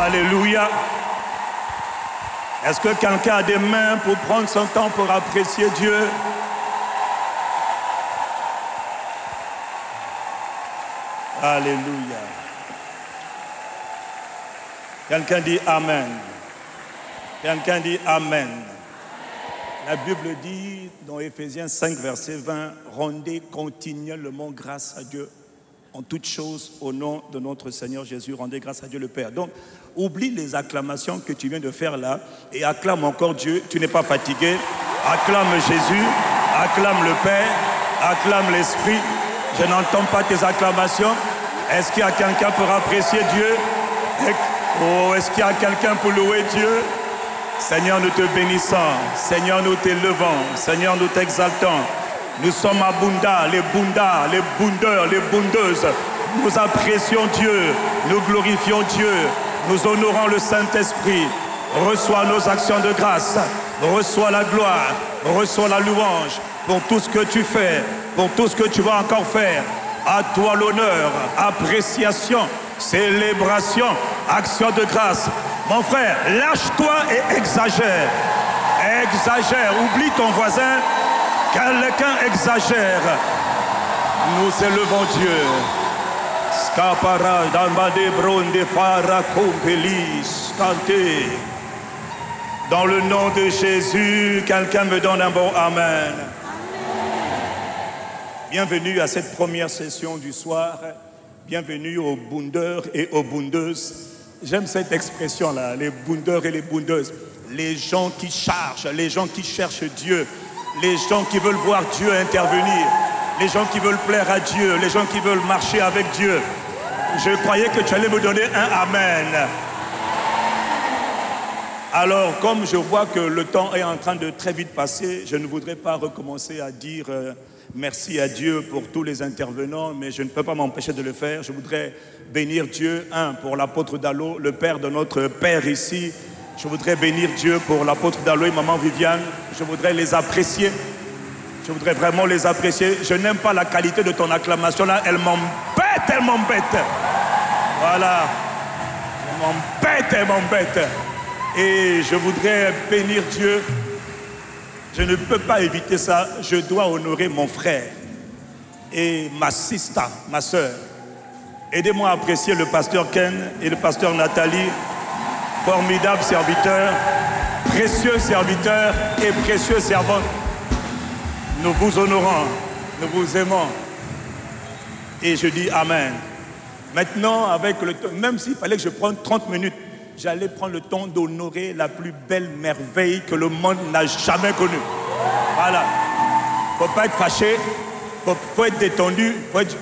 Alléluia. Est-ce que quelqu'un a des mains pour prendre son temps pour apprécier Dieu? Alléluia. Quelqu'un dit Amen. Quelqu'un dit Amen. La Bible dit dans Éphésiens 5, verset 20, « Rendez continuellement grâce à Dieu en toutes choses au nom de notre Seigneur Jésus. Rendez grâce à Dieu le Père. » Donc, oublie les acclamations que tu viens de faire là et acclame encore Dieu. Tu n'es pas fatigué. Acclame Jésus, acclame le Père, acclame l'Esprit. Je n'entends pas tes acclamations. Est-ce qu'il y a quelqu'un pour apprécier Dieu? Oh, est-ce qu'il y a quelqu'un pour louer Dieu? Seigneur, nous te bénissons. Seigneur, nous t'élevons. Seigneur, nous t'exaltons. Nous sommes à Bunda, les Bundas, les Bundeurs, les Bundeuses. Nous apprécions Dieu. Nous glorifions Dieu. Nous honorons le Saint-Esprit. Reçois nos actions de grâce. Reçois la gloire. Reçois la louange pour tout ce que tu fais, pour tout ce que tu vas encore faire. À toi l'honneur, appréciation, célébration, action de grâce. Mon frère, lâche-toi et exagère. Exagère. Oublie ton voisin. Quelqu'un exagère. Nous élevons Dieu. Scapara d'ambade bronde fara compelis canté. Dans le nom de Jésus, quelqu'un me donne un bon Amen. Bienvenue à cette première session du soir. Bienvenue aux Bundeurs et aux Bundeuses. J'aime cette expression-là, les Bundeurs et les Bundeuses. Les gens qui chargent, les gens qui cherchent Dieu, les gens qui veulent voir Dieu intervenir, les gens qui veulent plaire à Dieu, les gens qui veulent marcher avec Dieu. Je croyais que tu allais me donner un Amen. Alors, comme je vois que le temps est en train de très vite passer, je ne voudrais pas recommencer à dire merci à Dieu pour tous les intervenants, mais je ne peux pas m'empêcher de le faire. Je voudrais bénir Dieu, pour l'apôtre Dallot, le père de notre père ici. Je voudrais bénir Dieu pour l'apôtre Dallot et maman Viviane. Je voudrais les apprécier. Je voudrais vraiment les apprécier. Je n'aime pas la qualité de ton acclamation là. Elle m'embête, elle m'embête. Voilà. Elle m'embête. Et je voudrais bénir Dieu. Je ne peux pas éviter ça. Je dois honorer mon frère et ma sister, ma soeur. Aidez-moi à apprécier le pasteur Ken et le pasteur Nathalie. Formidable serviteur, précieux serviteur et précieux servant. Nous vous honorons, nous vous aimons. Et je dis Amen. Maintenant, avec le temps, même s'il fallait que je prenne 30 minutes, j'allais prendre le temps d'honorer la plus belle merveille que le monde n'a jamais connue. Voilà. Faut pas être fâché, faut être détendu,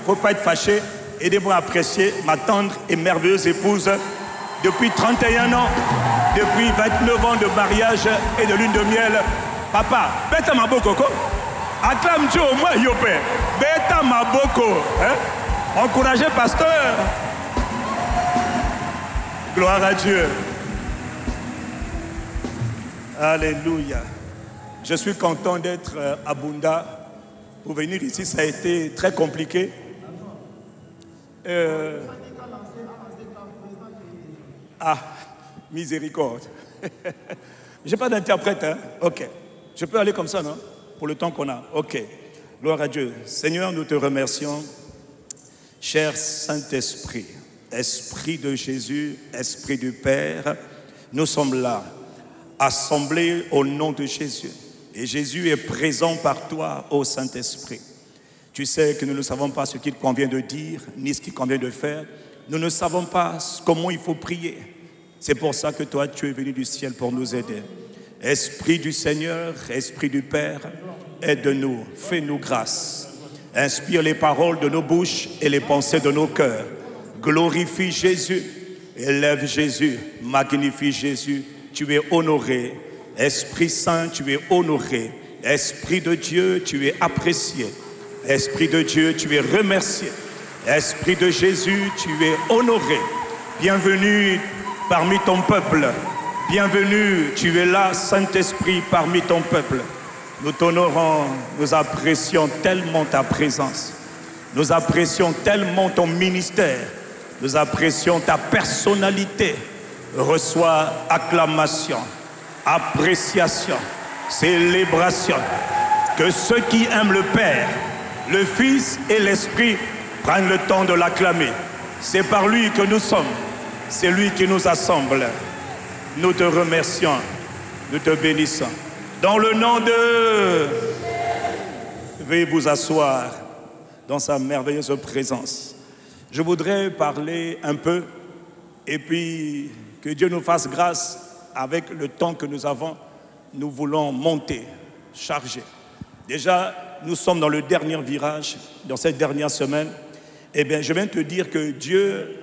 faut pas être fâché. Aidez-moi à apprécier ma tendre et merveilleuse épouse. Depuis 31 ans, depuis 29 ans de mariage et de lune de miel. Papa, bêta ma boko. Acclame Dieu au moins, yopé. Bêta ma boko. Encouragez pasteur. Gloire à Dieu. Alléluia. Je suis content d'être à Bunda. Pour venir ici, ça a été très compliqué. Miséricorde. J'ai pas d'interprète, hein? Ok. Je peux aller comme ça, non? Pour le temps qu'on a. Ok. Gloire à Dieu. Seigneur, nous te remercions. Cher Saint-Esprit, Esprit de Jésus, Esprit du Père, nous sommes là, assemblés au nom de Jésus. Et Jésus est présent par toi, ô Saint-Esprit. Tu sais que nous ne savons pas ce qu'il convient de dire, ni ce qu'il convient de faire. Nous ne savons pas comment il faut prier. C'est pour ça que toi, tu es venu du ciel pour nous aider. Esprit du Seigneur, Esprit du Père, aide-nous, fais-nous grâce. Inspire les paroles de nos bouches et les pensées de nos cœurs. Glorifie Jésus, élève Jésus, magnifie Jésus. Tu es honoré. Esprit Saint, tu es honoré. Esprit de Dieu, tu es apprécié. Esprit de Dieu, tu es remercié. Esprit de Jésus, tu es honoré. Bienvenue parmi ton peuple. Bienvenue, tu es là, Saint-Esprit, parmi ton peuple. Nous t'honorons, nous apprécions tellement ta présence. Nous apprécions tellement ton ministère. Nous apprécions ta personnalité. Reçois acclamation, appréciation, célébration. Que ceux qui aiment le Père, le Fils et l'Esprit prennent le temps de l'acclamer. C'est par lui que nous sommes. C'est lui qui nous assemble. Nous te remercions. Nous te bénissons. Dans le nom de... Veuillez vous asseoir dans sa merveilleuse présence. Je voudrais parler un peu et puis que Dieu nous fasse grâce avec le temps que nous avons. Nous voulons monter, charger. Déjà, nous sommes dans le dernier virage, dans cette dernière semaine. Eh bien, je viens te dire que Dieu...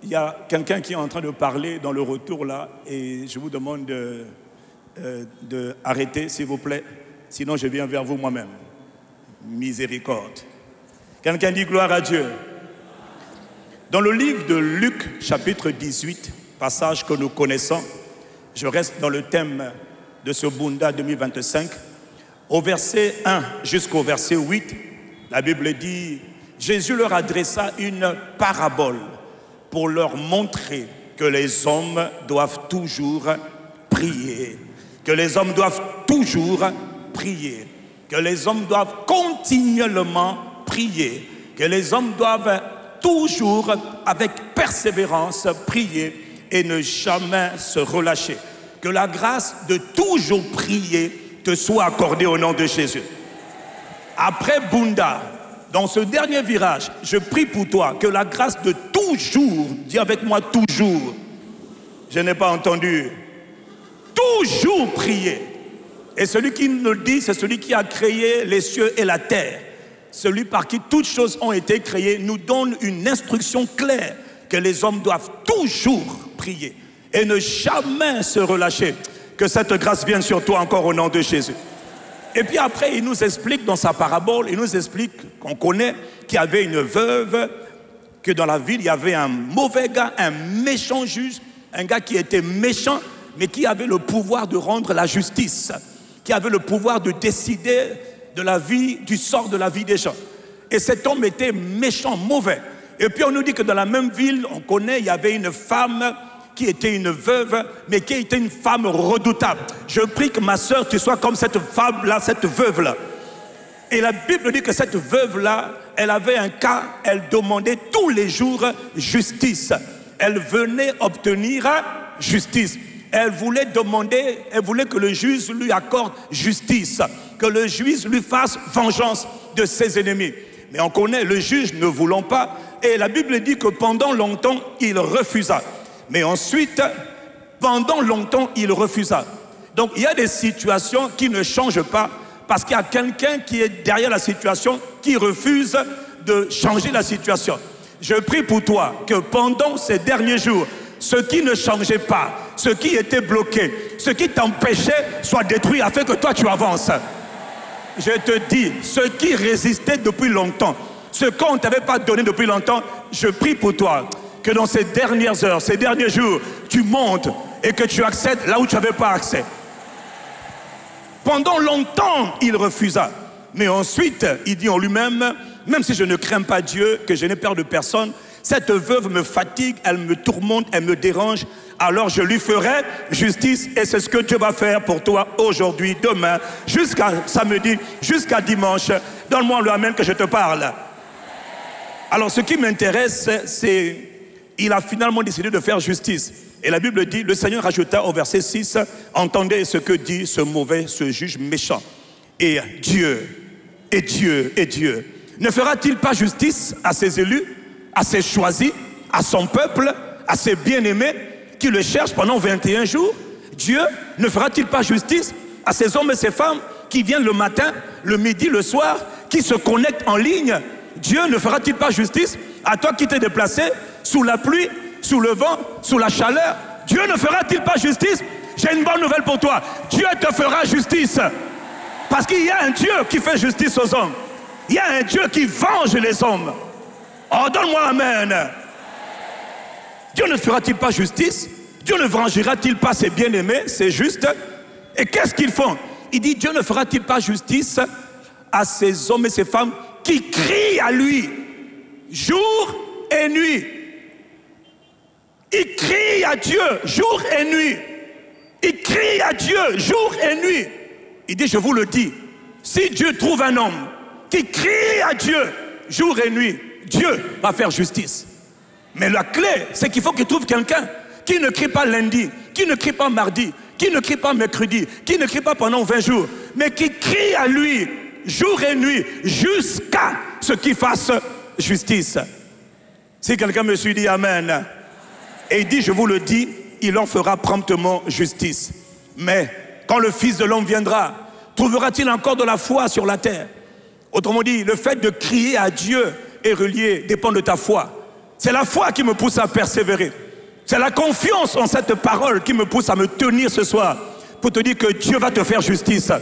Il y a quelqu'un qui est en train de parler dans le retour là et je vous demande de arrêter s'il vous plaît, sinon je viens vers vous moi-même. Miséricorde. Quelqu'un dit gloire à Dieu. Dans le livre de Luc, chapitre 18, passage que nous connaissons, je reste dans le thème de ce Bunda 2025, au verset 1 jusqu'au verset 8, la Bible dit, Jésus leur adressa une parabole pour leur montrer que les hommes doivent toujours prier, que les hommes doivent toujours prier, que les hommes doivent continuellement prier, que les hommes doivent toujours, avec persévérance, prier et ne jamais se relâcher. Que la grâce de toujours prier te soit accordée au nom de Jésus. Après Bunda, dans ce dernier virage, je prie pour toi que la grâce de toujours, dis avec moi toujours, je n'ai pas entendu, toujours prier. Et celui qui nous le dit, c'est celui qui a créé les cieux et la terre. Celui par qui toutes choses ont été créées nous donne une instruction claire que les hommes doivent toujours prier et ne jamais se relâcher. Que cette grâce vienne sur toi encore au nom de Jésus. Et puis après, il nous explique dans sa parabole, il nous explique qu'on connaît qu'il y avait une veuve, que dans la ville, il y avait un mauvais gars, un méchant juge, un gars qui était méchant, mais qui avait le pouvoir de rendre la justice, qui avait le pouvoir de décider de la vie, du sort de la vie des gens. Et cet homme était méchant, mauvais. Et puis on nous dit que dans la même ville, on connaît, il y avait une femme qui était une veuve, mais qui était une femme redoutable. Je prie que ma sœur, tu sois comme cette femme-là, cette veuve-là. Et la Bible dit que cette veuve-là, elle avait un cas, elle demandait tous les jours justice. Elle venait obtenir justice. Elle voulait demander, elle voulait que le juge lui accorde justice, que le juge lui fasse vengeance de ses ennemis. Mais on connaît, le juge ne voulant pas, et la Bible dit que pendant longtemps, il refusa. Mais ensuite, pendant longtemps, il refusa. Donc, il y a des situations qui ne changent pas parce qu'il y a quelqu'un qui est derrière la situation qui refuse de changer la situation. Je prie pour toi que pendant ces derniers jours, ce qui ne changeait pas, ce qui était bloqué, ce qui t'empêchait soit détruit afin que toi tu avances. Je te dis, ce qui résistait depuis longtemps, ce qu'on ne t'avait pas donné depuis longtemps, je prie pour toi que dans ces dernières heures, ces derniers jours, tu montes et que tu accèdes là où tu n'avais pas accès. Pendant longtemps, il refusa. Mais ensuite, il dit en lui-même, même si je ne crains pas Dieu, que je n'ai peur de personne, cette veuve me fatigue, elle me tourmente, elle me dérange, alors je lui ferai justice et c'est ce que Dieu va faire pour toi aujourd'hui, demain, jusqu'à samedi, jusqu'à dimanche. Donne-moi le amen que je te parle. Alors ce qui m'intéresse, c'est il a finalement décidé de faire justice. Et la Bible dit, le Seigneur ajouta au verset 6, entendez ce que dit ce mauvais, ce juge méchant. Et Dieu, ne fera-t-il pas justice à ses élus, à ses choisis, à son peuple, à ses bien-aimés qui le cherchent pendant 21 jours? Dieu ne fera-t-il pas justice à ces hommes et ces femmes qui viennent le matin, le midi, le soir, qui se connectent en ligne? Dieu ne fera-t-il pas justice à toi qui t'es déplacé sous la pluie, sous le vent, sous la chaleur? Dieu ne fera-t-il pas justice? J'ai une bonne nouvelle pour toi. Dieu te fera justice. Parce qu'il y a un Dieu qui fait justice aux hommes. Il y a un Dieu qui venge les hommes. Oh, donne-moi amen. Dieu ne fera-t-il pas justice? Dieu ne vengera-t-il pas ses bien-aimés, ses justes? Et qu'est-ce qu'ils font? Il dit, Dieu ne fera-t-il pas justice à ces hommes et ces femmes qui qui crient à lui jour et nuit. Ils crient à Dieu jour et nuit. Ils crient à Dieu jour et nuit. Il dit, je vous le dis, si Dieu trouve un homme qui crie à Dieu jour et nuit, Dieu va faire justice. Mais la clé, c'est qu'il faut qu'il trouve quelqu'un qui ne crie pas lundi, qui ne crie pas mardi, qui ne crie pas mercredi, qui ne crie pas pendant 20 jours, mais qui crie à lui jour et nuit jusqu'à ce qu'il fasse justice. Si quelqu'un me suit, dit Amen. Et il dit, je vous le dis, il en fera promptement justice. Mais quand le Fils de l'homme viendra, trouvera-t-il encore de la foi sur la terre? Autrement dit, le fait de crier à Dieu et relier dépend de ta foi. C'est la foi qui me pousse à persévérer. C'est la confiance en cette parole qui me pousse à me tenir ce soir pour te dire que Dieu va te faire justice.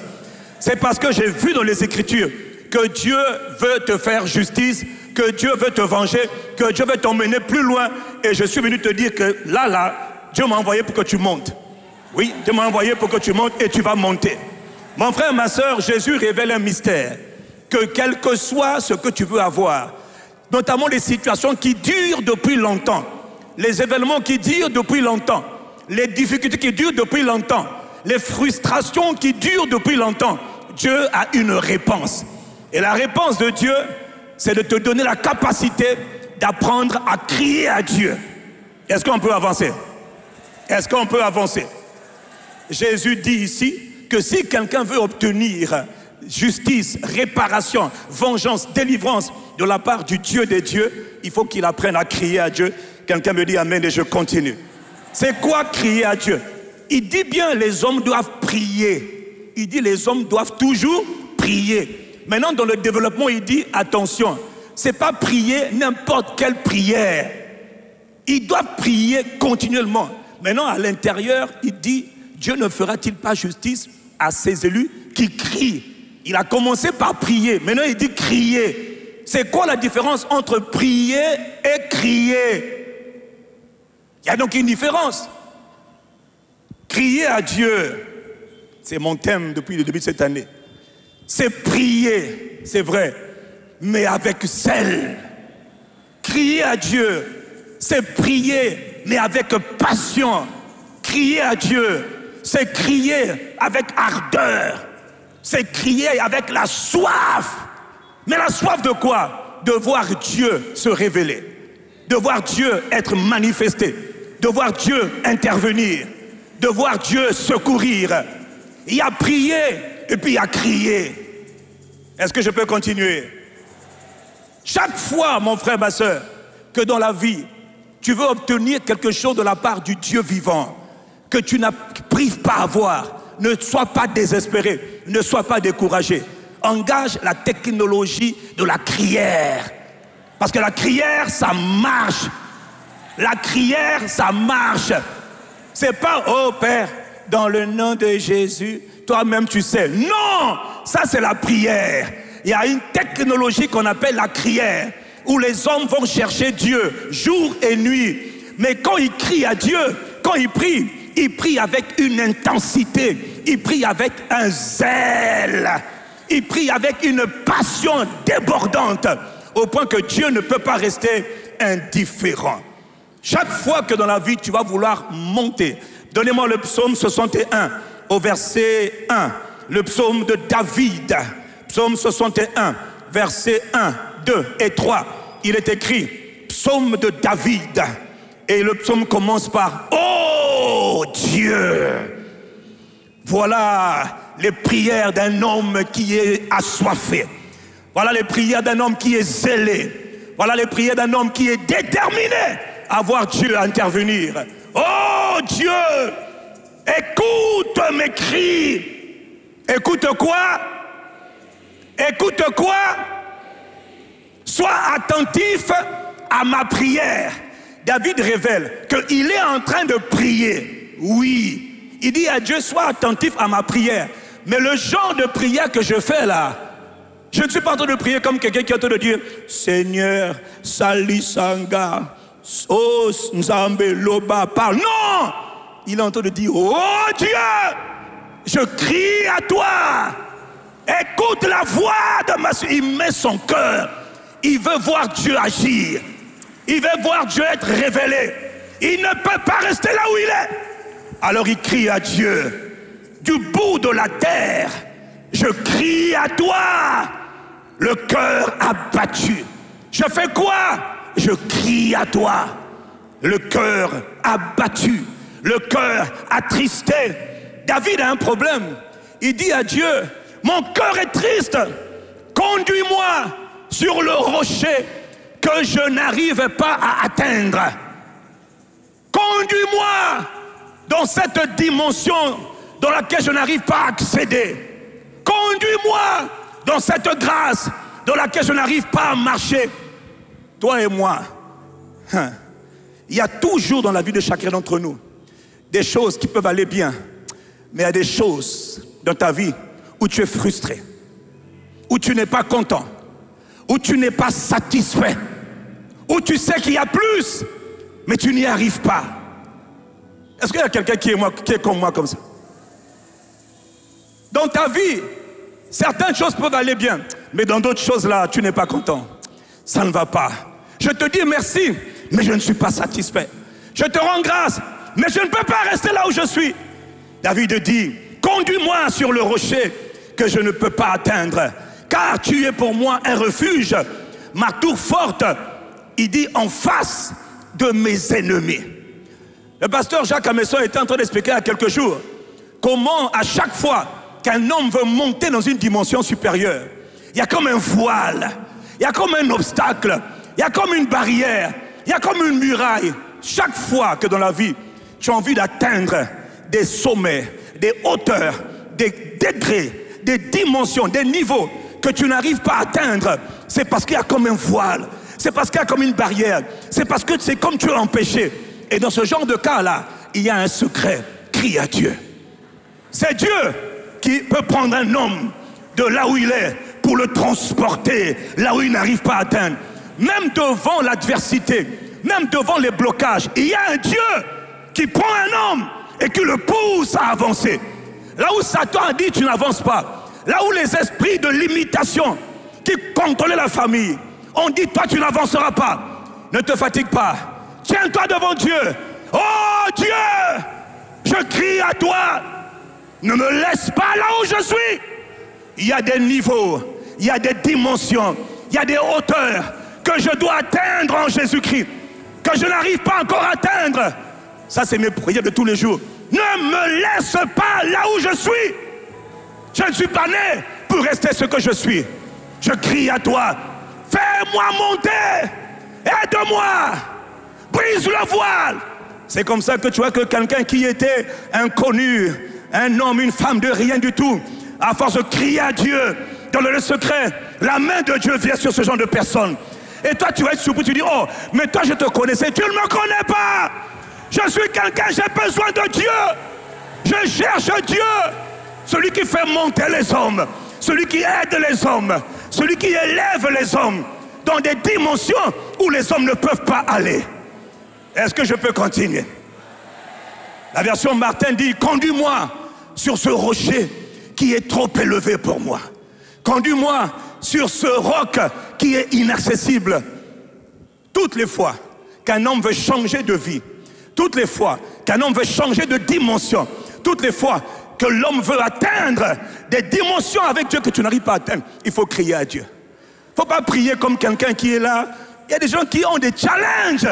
C'est parce que j'ai vu dans les Écritures que Dieu veut te faire justice, que Dieu veut te venger, que Dieu veut t'emmener plus loin. Et je suis venu te dire que là, Dieu m'a envoyé pour que tu montes. Oui, Dieu m'a envoyé pour que tu montes et tu vas monter. Mon frère, ma soeur, Jésus révèle un mystère. Que quel que soit ce que tu veux avoir, notamment les situations qui durent depuis longtemps, les événements qui durent depuis longtemps, les difficultés qui durent depuis longtemps, les frustrations qui durent depuis longtemps, Dieu a une réponse. Et la réponse de Dieu, c'est de te donner la capacité d'apprendre à crier à Dieu. Est-ce qu'on peut avancer? Est-ce qu'on peut avancer? Jésus dit ici que si quelqu'un veut obtenir justice, réparation, vengeance, délivrance de la part du Dieu des dieux, il faut qu'il apprenne à crier à Dieu. Quelqu'un me dit Amen et je continue. C'est quoi crier à Dieu? Il dit bien les hommes doivent prier. Il dit les hommes doivent toujours prier. Maintenant dans le développement il dit attention, c'est pas prier n'importe quelle prière. Ils doivent prier continuellement. Maintenant à l'intérieur il dit Dieu ne fera-t-il pas justice à ses élus qui crient? Il a commencé par prier, maintenant il dit crier. C'est quoi la différence entre prier et crier? Il y a donc une différence. Crier à Dieu, c'est mon thème depuis le début de cette année. C'est prier, c'est vrai, mais avec zèle. Crier à Dieu, c'est prier, mais avec passion. Crier à Dieu, c'est crier avec ardeur. C'est crier avec la soif. Mais la soif de quoi? De voir Dieu se révéler, de voir Dieu être manifesté, de voir Dieu intervenir, de voir Dieu secourir. Il y a prié et puis il y a crié. Est-ce que je peux continuer? Chaque fois, mon frère, ma soeur, que dans la vie, tu veux obtenir quelque chose de la part du Dieu vivant, que tu n'arrives pas à voir, ne sois pas désespéré, ne sois pas découragé. Engage la technologie de la crière. Parce que la crière, ça marche. La crière, ça marche. C'est pas, oh Père, dans le nom de Jésus, toi-même tu sais. Non, ça c'est la prière. Il y a une technologie qu'on appelle la crière, où les hommes vont chercher Dieu jour et nuit. Mais quand ils crient à Dieu, quand ils prient avec une intensité, ils prient avec un zèle, ils prient avec une passion débordante, au point que Dieu ne peut pas rester indifférent. Chaque fois que dans la vie tu vas vouloir monter, donnez-moi le psaume 61 au verset 1, le psaume de David, psaume 61, versets 1, 2 et 3, il est écrit, psaume de David, et le psaume commence par « Oh Dieu !» Voilà les prières d'un homme qui est assoiffé. Voilà les prières d'un homme qui est zélé. Voilà les prières d'un homme qui est déterminé à voir Dieu intervenir. Oh Dieu, écoute mes cris. Écoute quoi? Écoute quoi? Sois attentif à ma prière. David révèle qu'il est en train de prier. Oui. Il dit à Dieu, sois attentif à ma prière. Mais le genre de prière que je fais là, je ne suis pas en train de prier comme quelqu'un qui est en train de dire Seigneur, Salisanga, oh Nzambe, Loba, parle. Non! Il est en train de dire, oh Dieu, je crie à toi. Écoute la voix de ma soeur. Il met son cœur. Il veut voir Dieu agir. Il veut voir Dieu être révélé. Il ne peut pas rester là où il est. Alors il crie à Dieu. Du bout de la terre, je crie à toi. Le cœur abattu. Je fais quoi? Je crie à toi. Le cœur abattu. Le cœur attristé. David a un problème. Il dit à Dieu, mon cœur est triste. Conduis-moi sur le rocher que je n'arrive pas à atteindre. Conduis-moi dans cette dimension dans laquelle je n'arrive pas à accéder. Conduis-moi dans cette grâce dans laquelle je n'arrive pas à marcher. Toi et moi, il y a toujours dans la vie de chacun d'entre nous des choses qui peuvent aller bien, mais il y a des choses dans ta vie où tu es frustré, où tu n'es pas content, où tu n'es pas satisfait, où tu sais qu'il y a plus, mais tu n'y arrives pas. Est-ce qu'il y a quelqu'un qui est comme moi comme ça? Dans ta vie, certaines choses peuvent aller bien, mais dans d'autres choses là, tu n'es pas content. Ça ne va pas. Je te dis merci, mais je ne suis pas satisfait. Je te rends grâce, mais je ne peux pas rester là où je suis. David dit, conduis-moi sur le rocher que je ne peux pas atteindre, car tu es pour moi un refuge, ma tour forte. Il dit, en face de mes ennemis. Le pasteur Jacques Amesson était en train d'expliquer il y a quelques jours comment à chaque fois qu'un homme veut monter dans une dimension supérieure, il y a comme un voile, il y a comme un obstacle, il y a comme une barrière, il y a comme une muraille. Chaque fois que dans la vie, tu as envie d'atteindre des sommets, des hauteurs, des degrés, des dimensions, des niveaux que tu n'arrives pas à atteindre, c'est parce qu'il y a comme un voile, c'est parce qu'il y a comme une barrière, c'est parce que c'est comme tu es empêché. Et dans ce genre de cas-là, il y a un secret. Crie à Dieu. C'est Dieu qui peut prendre un homme de là où il est pour le transporter là où il n'arrive pas à atteindre. Même devant l'adversité, même devant les blocages, il y a un Dieu qui prend un homme et qui le pousse à avancer. Là où Satan a dit tu n'avances pas, là où les esprits de limitation qui contrôlaient la famille ont dit toi tu n'avanceras pas, ne te fatigue pas, tiens-toi devant Dieu. Oh Dieu, je crie à toi, ne me laisse pas là où je suis. Il y a des niveaux, il y a des dimensions, il y a des hauteurs que je dois atteindre en Jésus-Christ, que je n'arrive pas encore à atteindre. Ça c'est mes prières de tous les jours. Ne me laisse pas là où je suis. Je ne suis pas né pour rester ce que je suis. Je crie à toi, fais-moi monter, aide-moi, brise le voile. C'est comme ça que tu vois que quelqu'un qui était inconnu, un homme, une femme de rien du tout, à force de crier à Dieu dans le secret, la main de Dieu vient sur ce genre de personnes. Et toi tu vas être surpris, tu dis oh mais toi je te connaissais, tu ne me connais pas. Je suis quelqu'un, j'ai besoin de Dieu. Je cherche Dieu, celui qui fait monter les hommes, celui qui aide les hommes, celui qui élève les hommes dans des dimensions où les hommes ne peuvent pas aller. Est-ce que je peux continuer? La version Martin dit, conduis-moi sur ce rocher qui est trop élevé pour moi. Conduis-moi sur ce roc qui est inaccessible. Toutes les fois qu'un homme veut changer de vie, toutes les fois qu'un homme veut changer de dimension, toutes les fois que l'homme veut atteindre des dimensions avec Dieu que tu n'arrives pas à atteindre, il faut crier à Dieu. Il ne faut pas prier comme quelqu'un qui est là. Il y a des gens qui ont des challenges.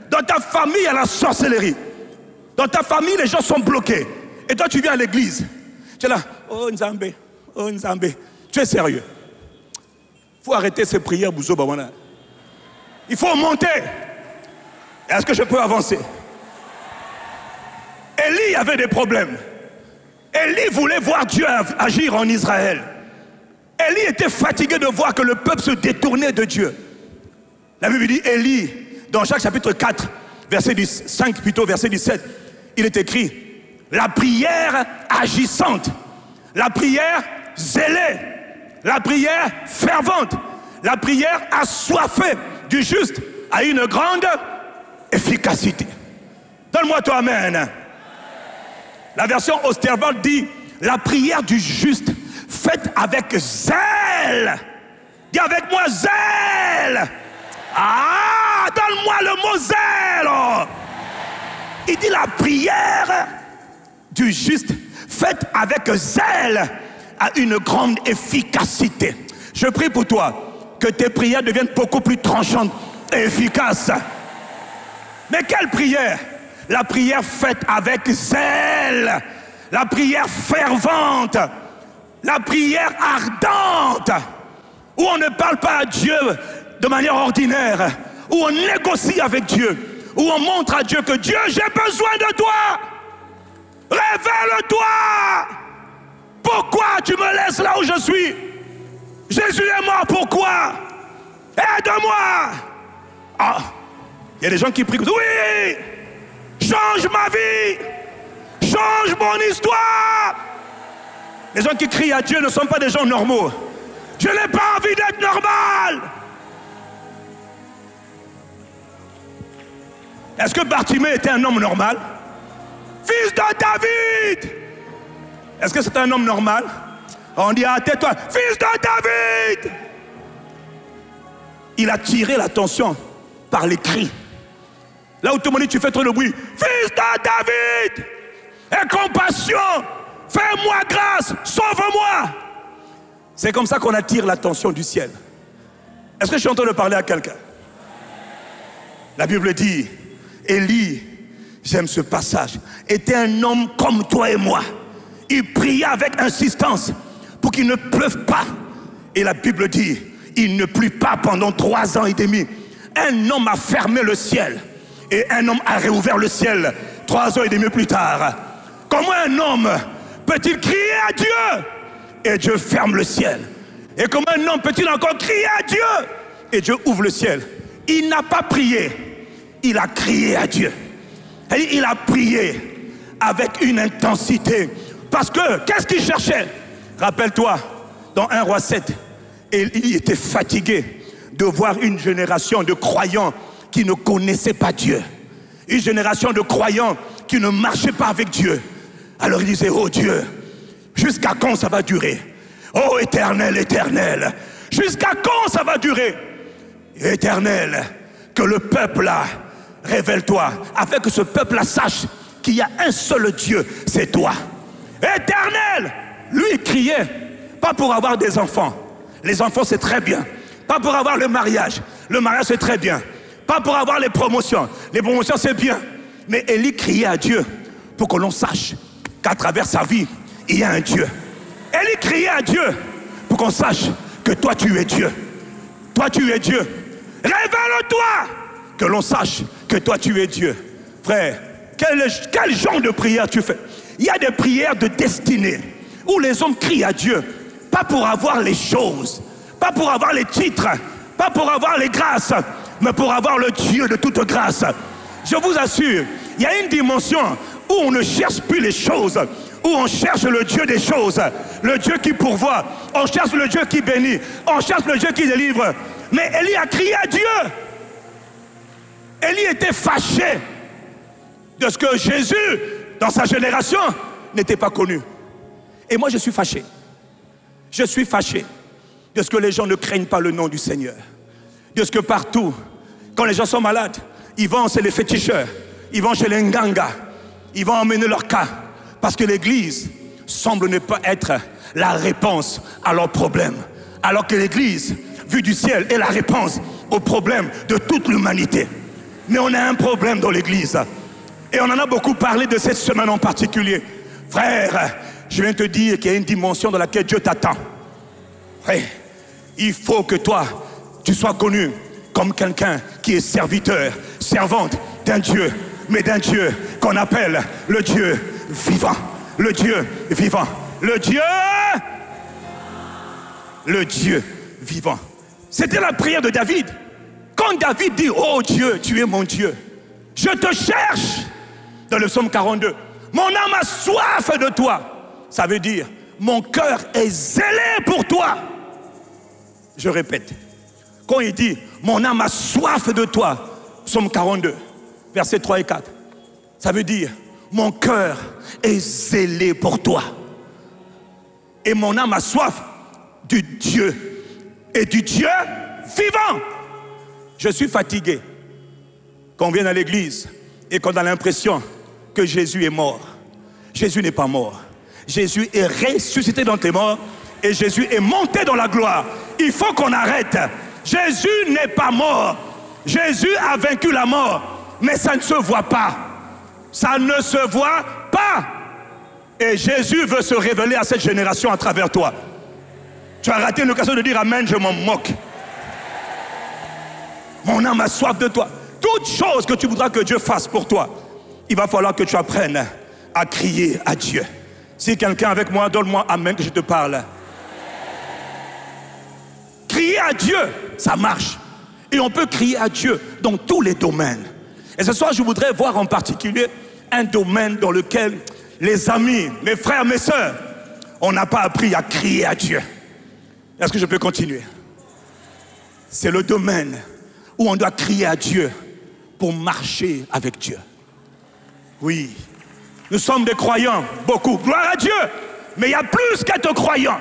Dans ta famille, il y a la sorcellerie. Dans ta famille, les gens sont bloqués. Et toi, tu viens à l'église. Tu es là, oh Nzambe, oh Nzambe. Tu es sérieux? Il faut arrêter ces prières, Bouzo Bawana. Il faut monter. Est-ce que je peux avancer? Élie avait des problèmes. Élie voulait voir Dieu agir en Israël. Élie était fatigué de voir que le peuple se détournait de Dieu. La Bible dit, Élie, dans Jacques chapitre 4, verset 5 plutôt, verset 17, il est écrit, la prière agissante, la prière zélée, la prière fervente, la prière assoiffée du juste a une grande efficacité. Donne-moi toi amen. La version Osterwald dit, la prière du juste faite avec zèle. Dis avec moi zèle. Ah, donne-moi le mot zèle. Il dit la prière du juste faite avec zèle a une grande efficacité. Je prie pour toi que tes prières deviennent beaucoup plus tranchantes et efficaces. Mais quelle prière? La prière faite avec zèle, la prière fervente, la prière ardente, où on ne parle pas à Dieu de manière ordinaire, où on négocie avec Dieu, où on montre à Dieu que Dieu, j'ai besoin de toi. Révèle-toi. Pourquoi tu me laisses là où je suis? Jésus est mort, pourquoi? Aide-moi. Ah, il y a des gens qui prient, oui, change ma vie, change mon histoire. Les gens qui crient à Dieu ne sont pas des gens normaux. Je n'ai pas envie d'être normal. Est-ce que Bartimée était un homme normal? Fils de David. Est-ce que c'est un homme normal? On dit, ah, tais-toi, fils de David. Il a tiré l'attention par les cris. Là où tout le monde dit, tu fais trop de bruit. Fils de David, aie compassion, fais-moi grâce, sauve-moi. C'est comme ça qu'on attire l'attention du ciel. Est-ce que je suis en train de parler à quelqu'un? La Bible dit, Élie, j'aime ce passage, était un homme comme toi et moi. Il priait avec insistance pour qu'il ne pleuve pas. Et la Bible dit, il ne plut pas pendant 3 ans et demi. Un homme a fermé le ciel et un homme a réouvert le ciel 3 ans et demi plus tard. Comment un homme peut-il crier à Dieu et Dieu ferme le ciel? Et comment un homme peut-il encore crier à Dieu et Dieu ouvre le ciel? Il n'a pas prié, il a crié à Dieu. Et il a prié avec une intensité. Parce que, qu'est-ce qu'il cherchait? Rappelle-toi, dans 1 Roi 7, il était fatigué de voir une génération de croyants qui ne connaissaient pas Dieu. Une génération de croyants qui ne marchaient pas avec Dieu. Alors il disait, oh Dieu, jusqu'à quand ça va durer? Oh Éternel, Éternel, jusqu'à quand ça va durer? Éternel, que le peuple là, révèle-toi, afin que ce peuple là sache qu'il y a un seul Dieu, c'est toi. Éternel, lui il criait, pas pour avoir des enfants. Les enfants c'est très bien. Pas pour avoir le mariage c'est très bien. Pas pour avoir les promotions c'est bien. Mais Élie criait à Dieu pour que l'on sache qu'à travers sa vie, il y a un Dieu. Élie criait à Dieu pour qu'on sache que toi tu es Dieu. Toi tu es Dieu. Révèle-toi, que l'on sache que toi tu es Dieu. Frère, quel genre de prière tu fais? Il y a des prières de destinée où les hommes crient à Dieu, pas pour avoir les choses, pas pour avoir les titres, pas pour avoir les grâces, mais pour avoir le Dieu de toute grâce. Je vous assure, il y a une dimension où on ne cherche plus les choses, où on cherche le Dieu des choses, le Dieu qui pourvoit, on cherche le Dieu qui bénit, on cherche le Dieu qui délivre. Mais Élie a crié à Dieu. Élie était fâché de ce que Jésus, dans sa génération, n'était pas connu. Et moi je suis fâché. Je suis fâché de ce que les gens ne craignent pas le nom du Seigneur. De ce que partout, quand les gens sont malades, ils vont chez les féticheurs, ils vont chez les nganga, ils vont emmener leur cas. Parce que l'église semble ne pas être la réponse à leurs problèmes. Alors que l'église, vue du ciel, est la réponse aux problèmes de toute l'humanité. Mais on a un problème dans l'église. Et on en a beaucoup parlé de cette semaine en particulier. Frère, je viens te dire qu'il y a une dimension dans laquelle Dieu t'attend. Frère, il faut que toi, tu sois connu comme quelqu'un qui est serviteur, servante d'un Dieu, mais d'un Dieu qu'on appelle le Dieu vivant. Le Dieu vivant. Le Dieu vivant. C'était la prière de David. Quand David dit, oh Dieu, tu es mon Dieu, je te cherche, dans le psaume 42, mon âme a soif de toi. Ça veut dire, mon cœur est zélé pour toi. Je répète, quand il dit, mon âme a soif de toi, psaume 42, versets 3 et 4, ça veut dire, mon cœur est zélé pour toi. Et mon âme a soif du Dieu. Et du Dieu vivant. Je suis fatigué. Quand on vient à l'église et qu'on a l'impression que Jésus est mort. Jésus n'est pas mort. Jésus est ressuscité d'entre les morts et Jésus est monté dans la gloire. Il faut qu'on arrête. Jésus n'est pas mort. Jésus a vaincu la mort. Mais ça ne se voit pas. Ça ne se voit pas. Et Jésus veut se révéler à cette génération à travers toi. Tu as raté l'occasion de dire Amen, je m'en moque. Mon âme a soif de toi. Toute chose que tu voudras que Dieu fasse pour toi, il va falloir que tu apprennes à crier à Dieu. Si quelqu'un avec moi, donne-moi Amen que je te parle. Crier à Dieu, ça marche. Et on peut crier à Dieu dans tous les domaines. Et ce soir, je voudrais voir en particulier un domaine dans lequel les amis, mes frères, mes sœurs, on n'a pas appris à crier à Dieu. Est-ce que je peux continuer? C'est le domaine où on doit crier à Dieu pour marcher avec Dieu. Oui, nous sommes des croyants, beaucoup. Gloire à Dieu. Mais il y a plus qu'être croyant.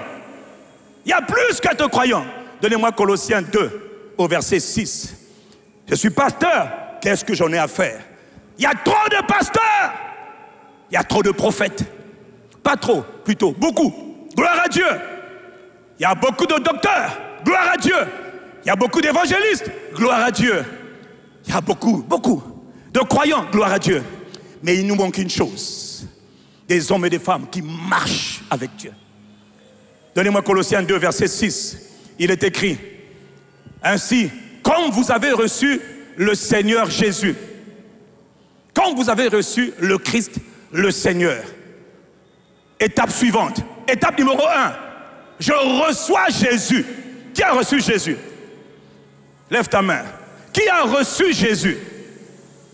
Il y a plus qu'être croyant. Donnez-moi Colossiens 2, au verset 6. Je suis pasteur, qu'est-ce que j'en ai à faire? Il y a trop de pasteurs. Il y a trop de prophètes. Pas trop, plutôt, beaucoup. Gloire à Dieu. Il y a beaucoup de docteurs. Gloire à Dieu. Il y a beaucoup d'évangélistes. Gloire à Dieu. Il y a beaucoup de croyants. Gloire à Dieu. Mais il nous manque une chose. Des hommes et des femmes qui marchent avec Dieu. Donnez-moi Colossiens 2, verset 6. Il est écrit: ainsi, comme vous avez reçu le Seigneur Jésus, comme vous avez reçu le Christ, le Seigneur. Étape suivante. Étape numéro 1. Je reçois Jésus. Qui a reçu Jésus? Lève ta main. Qui a reçu Jésus?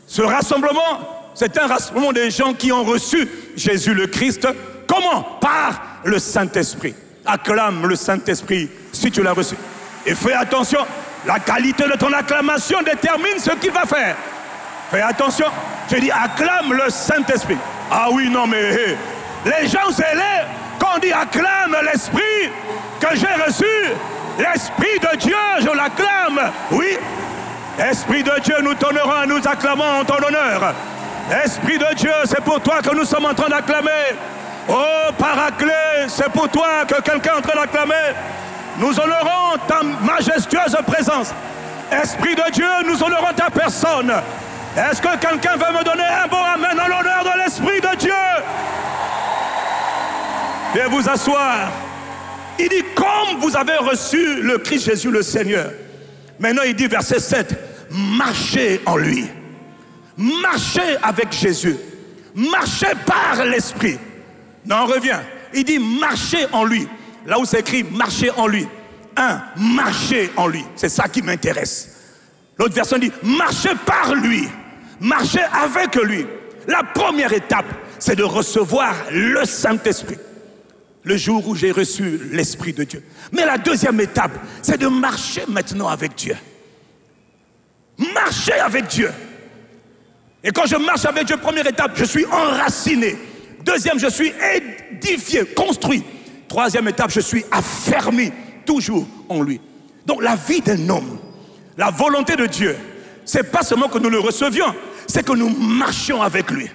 Ce rassemblement, c'est un rassemblement des gens qui ont reçu Jésus le Christ. Comment? Par le Saint-Esprit. Acclame le Saint-Esprit si tu l'as reçu. Et fais attention, la qualité de ton acclamation détermine ce qu'il va faire. Fais attention, je dis acclame le Saint-Esprit. Ah oui, non mais les gens zélés, quand on dit acclame l'Esprit que j'ai reçu, l'Esprit de Dieu, je l'acclame. Oui, Esprit de Dieu, nous t'honorons, nous acclamons en ton honneur. Esprit de Dieu, c'est pour toi que nous sommes en train d'acclamer. Oh Paraclet, c'est pour toi que quelqu'un est en train d'acclamer. Nous honorons ta majestueuse présence. Esprit de Dieu, nous honorons ta personne. Est-ce que quelqu'un veut me donner un bon amen en l'honneur de l'Esprit de Dieu? Veuillez vous asseoir. Il dit, comme vous avez reçu le Christ Jésus le Seigneur. Maintenant il dit, verset 7, marchez en lui. Marchez avec Jésus. Marchez par l'Esprit. Non, on revient. Il dit, marchez en lui. Là où c'est écrit, marchez en lui. Marchez en lui. C'est ça qui m'intéresse. L'autre version dit, marchez par lui. Marchez avec lui. La première étape, c'est de recevoir le Saint-Esprit. Le jour où j'ai reçu l'Esprit de Dieu. Mais la deuxième étape, c'est de marcher maintenant avec Dieu. Marcher avec Dieu. Et quand je marche avec Dieu, première étape, je suis enraciné. Deuxième, je suis édifié, construit. Troisième étape, je suis affermi toujours en lui. Donc la vie d'un homme, la volonté de Dieu, c'est pas seulement que nous le recevions, c'est que nous marchions avec lui.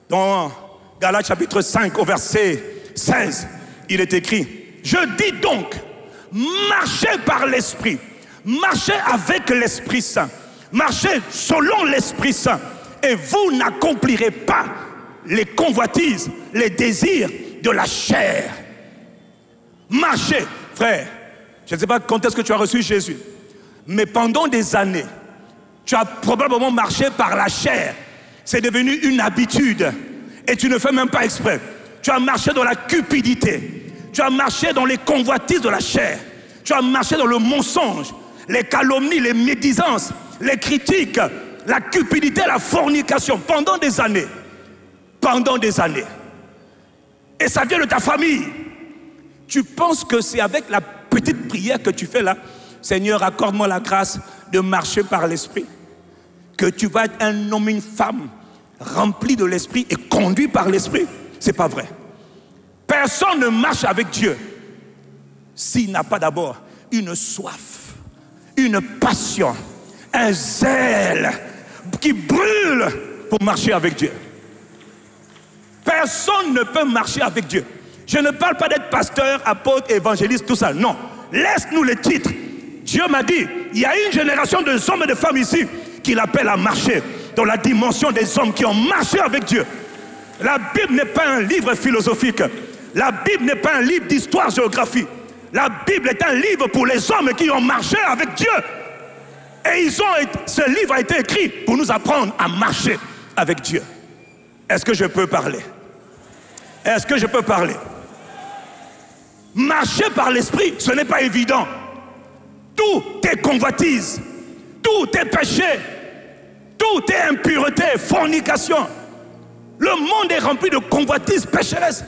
Dans Galates chapitre 5 au verset 16, il est écrit, je dis donc, marchez par l'Esprit, marchez avec l'Esprit Saint, marchez selon l'Esprit Saint, et vous n'accomplirez pas les convoitises, les désirs de la chair. Marchez, frère. Je ne sais pas quand est-ce que tu as reçu Jésus, mais pendant des années, tu as probablement marché par la chair. C'est devenu une habitude et tu ne fais même pas exprès. Tu as marché dans la cupidité, tu as marché dans les convoitises de la chair, tu as marché dans le mensonge, les calomnies, les médisances, les critiques, la cupidité, la fornication pendant des années. Pendant des années. Et ça vient de ta famille. Tu penses que c'est avec la petite prière que tu fais là, Seigneur, accorde-moi la grâce de marcher par l'Esprit, que tu vas être un homme, une femme rempli de l'Esprit et conduit par l'Esprit. C'est pas vrai. Personne ne marche avec Dieu s'il n'a pas d'abord une soif, une passion, un zèle qui brûle pour marcher avec Dieu. Personne ne peut marcher avec Dieu. Je ne parle pas d'être pasteur, apôtre, évangéliste, tout ça. Non, laisse-nous les titres. Dieu m'a dit, il y a une génération de hommes et de femmes ici qu'il appelle à marcher dans la dimension des hommes qui ont marché avec Dieu. La Bible n'est pas un livre philosophique. La Bible n'est pas un livre d'histoire-géographie. La Bible est un livre pour les hommes qui ont marché avec Dieu. Et ce livre a été écrit pour nous apprendre à marcher avec Dieu. Est-ce que je peux parler? Est-ce que je peux parler? Marcher par l'esprit, ce n'est pas évident. Tout est convoitise, tout est péché, tout est impureté, fornication. Le monde est rempli de convoitises pécheresses.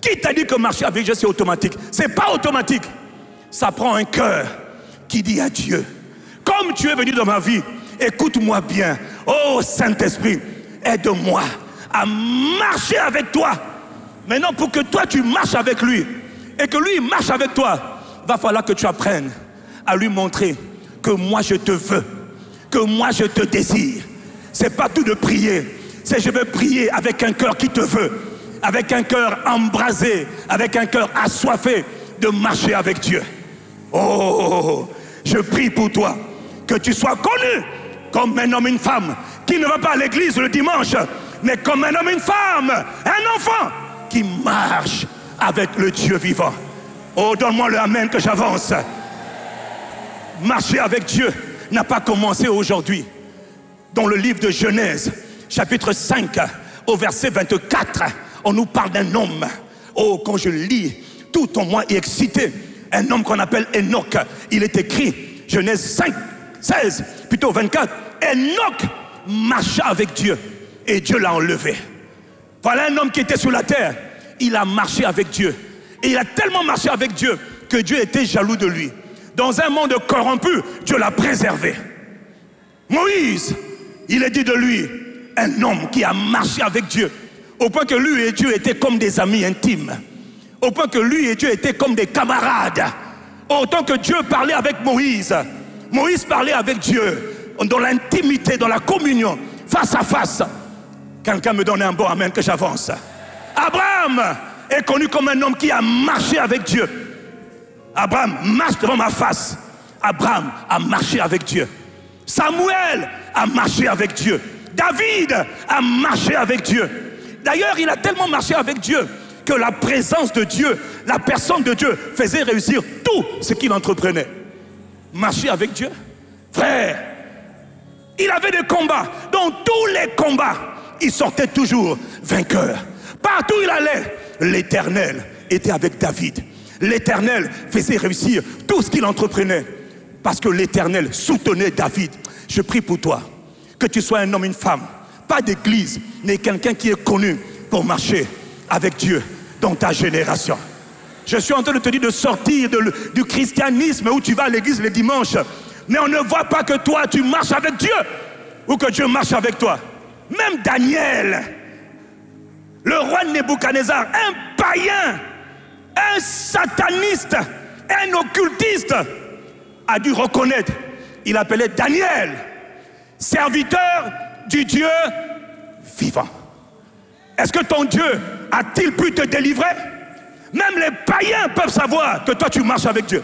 Qui t'a dit que marcher avec Dieu c'est automatique? C'est pas automatique. Ça prend un cœur qui dit à Dieu, comme tu es venu dans ma vie, écoute-moi bien. Oh Saint-Esprit, aide-moi à marcher avec toi. Maintenant, pour que toi tu marches avec lui et que lui marche avec toi, va falloir que tu apprennes à lui montrer que moi je te veux, que moi je te désire. C'est pas tout de prier, c'est je veux prier avec un cœur qui te veut, avec un cœur embrasé, avec un cœur assoiffé de marcher avec Dieu. Oh, je prie pour toi que tu sois connu comme un homme, une femme qui ne va pas à l'église le dimanche, mais comme un homme, une femme, un enfant qui marche avec le Dieu vivant. Oh, donne-moi le amen que j'avance. Marcher avec Dieu n'a pas commencé aujourd'hui. Dans le livre de Genèse, chapitre 5, au verset 24, on nous parle d'un homme. Oh, quand je lis, tout en moi est excité. Un homme qu'on appelle Enoch. Il est écrit, Genèse 5, 16, plutôt 24. Enoch marcha avec Dieu et Dieu l'a enlevé. Voilà un homme qui était sur la terre. Il a marché avec Dieu. Et il a tellement marché avec Dieu que Dieu était jaloux de lui. Dans un monde corrompu, Dieu l'a préservé. Moïse, il est dit de lui, un homme qui a marché avec Dieu, au point que lui et Dieu étaient comme des amis intimes, au point que lui et Dieu étaient comme des camarades. Autant que Dieu parlait avec Moïse, Moïse parlait avec Dieu, dans l'intimité, dans la communion, face à face. Quelqu'un me donne un bon amen que j'avance. Abraham est connu comme un homme qui a marché avec Dieu. Abraham marche devant ma face. Abraham a marché avec Dieu. Samuel a marché avec Dieu. David a marché avec Dieu. D'ailleurs, il a tellement marché avec Dieu que la présence de Dieu, la personne de Dieu faisait réussir tout ce qu'il entreprenait. Marcher avec Dieu, frère, il avait des combats. Dans tous les combats, il sortait toujours vainqueur. Partout où il allait, l'Éternel était avec David. L'Éternel faisait réussir tout ce qu'il entreprenait. Parce que l'Éternel soutenait David. Je prie pour toi, que tu sois un homme, une femme, pas d'église, mais quelqu'un qui est connu pour marcher avec Dieu dans ta génération. Je suis en train de te dire de sortir du christianisme où tu vas à l'église les dimanches, mais on ne voit pas que toi tu marches avec Dieu ou que Dieu marche avec toi. Même Daniel, le roi Nebuchadnezzar, un païen, un sataniste, un occultiste, a dû reconnaître, il appelait Daniel, serviteur du Dieu vivant. Est-ce que ton Dieu a-t-il pu te délivrer? Même les païens peuvent savoir que toi tu marches avec Dieu.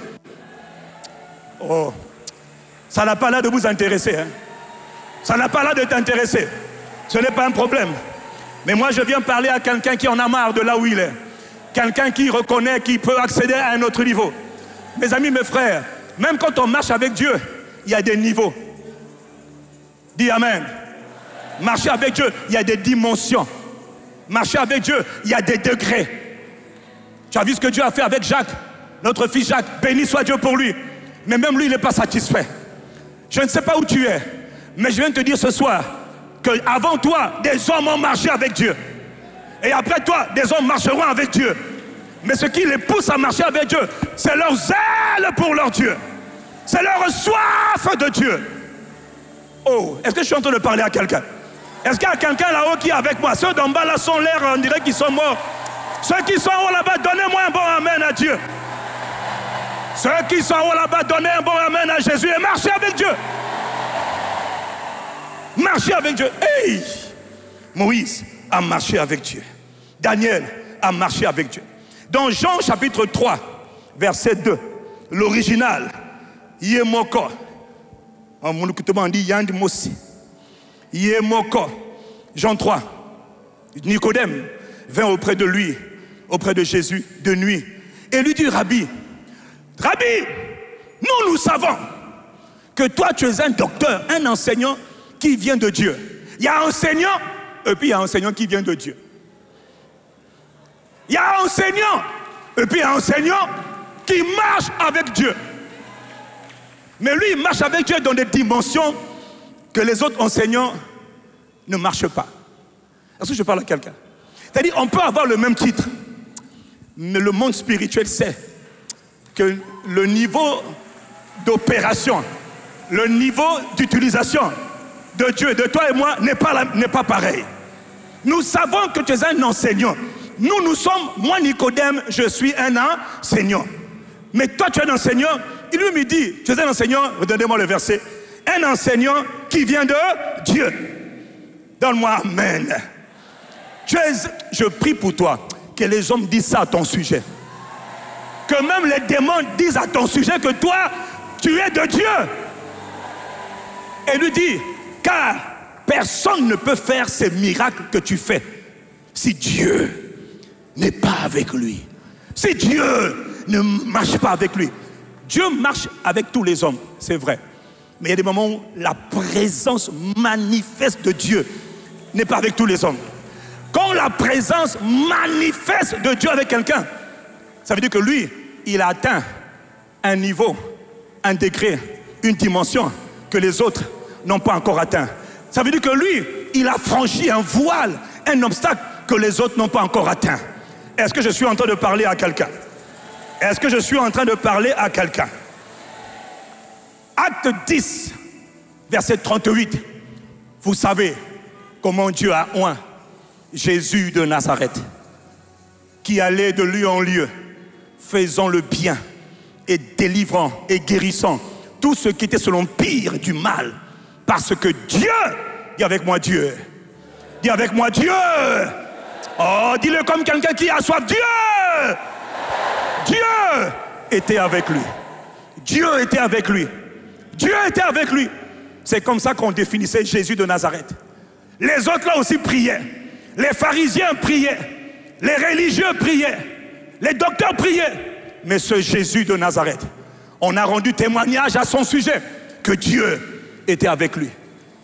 Oh, ça n'a pas l'air de vous intéresser, hein? Ça n'a pas l'air de t'intéresser. Ce n'est pas un problème. Mais moi je viens parler à quelqu'un qui en a marre de là où il est. Quelqu'un qui reconnaît qu'il peut accéder à un autre niveau. Mes amis, mes frères, même quand on marche avec Dieu, il y a des niveaux. Dis Amen. Marcher avec Dieu, il y a des dimensions. Marcher avec Dieu, il y a des degrés. Tu as vu ce que Dieu a fait avec Jacques, notre fils Jacques, béni soit Dieu pour lui. Mais même lui, il n'est pas satisfait. Je ne sais pas où tu es, mais je viens te dire ce soir qu'avant toi, des hommes ont marché avec Dieu. Et après toi, des hommes marcheront avec Dieu. Mais ce qui les pousse à marcher avec Dieu, c'est leur zèle pour leur Dieu. C'est leur soif de Dieu. Oh, est-ce que je suis en train de parler à quelqu'un? Est-ce qu'il y a quelqu'un là-haut qui est avec moi? Ceux d'en bas là sont l'air, on dirait qu'ils sont morts. Ceux qui sont en haut là-bas, donnez-moi un bon amen à Dieu. Ceux qui sont en haut là-bas, donnez un bon amen à Jésus et marchez avec Dieu. Marchez avec Dieu. Hey! Moïse a marché avec Dieu. Daniel a marché avec Dieu. Dans Jean chapitre 3, verset 2, l'original, Yemoko. En moulukutuma on dit Yandi Mosi. Yemoko. Jean 3. Nicodème vint auprès de lui, auprès de Jésus, de nuit, et lui dit, Rabbi, nous savons que toi tu es un docteur, un enseignant qui vient de Dieu. Il y a un enseignant, et puis il y a un enseignant qui vient de Dieu. Il y a un enseignant, et puis il y a un enseignant qui marche avec Dieu. Mais lui, il marche avec Dieu dans des dimensions que les autres enseignants ne marchent pas. Est-ce que je parle à quelqu'un? C'est-à-dire, on peut avoir le même titre, mais le monde spirituel sait que le niveau d'opération, le niveau d'utilisation de Dieu, de toi et moi, n'est pas pareil. Nous savons que tu es un enseignant. Nous sommes, moi Nicodème, je suis un enseignant. Mais toi tu es un enseignant. Il lui me dit, tu es un enseignant, redonnez-moi le verset. Un enseignant qui vient de Dieu. Donne-moi amen. Je prie pour toi, que les hommes disent ça à ton sujet. Que même les démons disent à ton sujet que toi, tu es de Dieu. Et lui dit, car personne ne peut faire ces miracles que tu fais si Dieu n'est pas avec lui. Si Dieu ne marche pas avec lui. Dieu marche avec tous les hommes, c'est vrai. Mais il y a des moments où la présence manifeste de Dieu n'est pas avec tous les hommes. Quand la présence manifeste de Dieu avec quelqu'un, ça veut dire que lui, il a atteint un niveau, un degré, une dimension que les autres n'ont pas encore atteint. Ça veut dire que lui, il a franchi un voile, un obstacle que les autres n'ont pas encore atteint. Est-ce que je suis en train de parler à quelqu'un? Est-ce que je suis en train de parler à quelqu'un? Acte 10, verset 38. Vous savez comment Dieu a oint Jésus de Nazareth, qui allait de lieu en lieu, faisant le bien et délivrant et guérissant tout ce qui était selon pire du mal, parce que Dieu, dis avec moi Dieu, dis avec moi Dieu, oh dis-le comme quelqu'un qui a soif, Dieu était avec lui. Dieu était avec lui. Dieu était avec lui. C'est comme ça qu'on définissait Jésus de Nazareth. Les autres là aussi priaient. Les pharisiens priaient. Les religieux priaient. Les docteurs priaient. Mais ce Jésus de Nazareth, on a rendu témoignage à son sujet que Dieu était avec lui.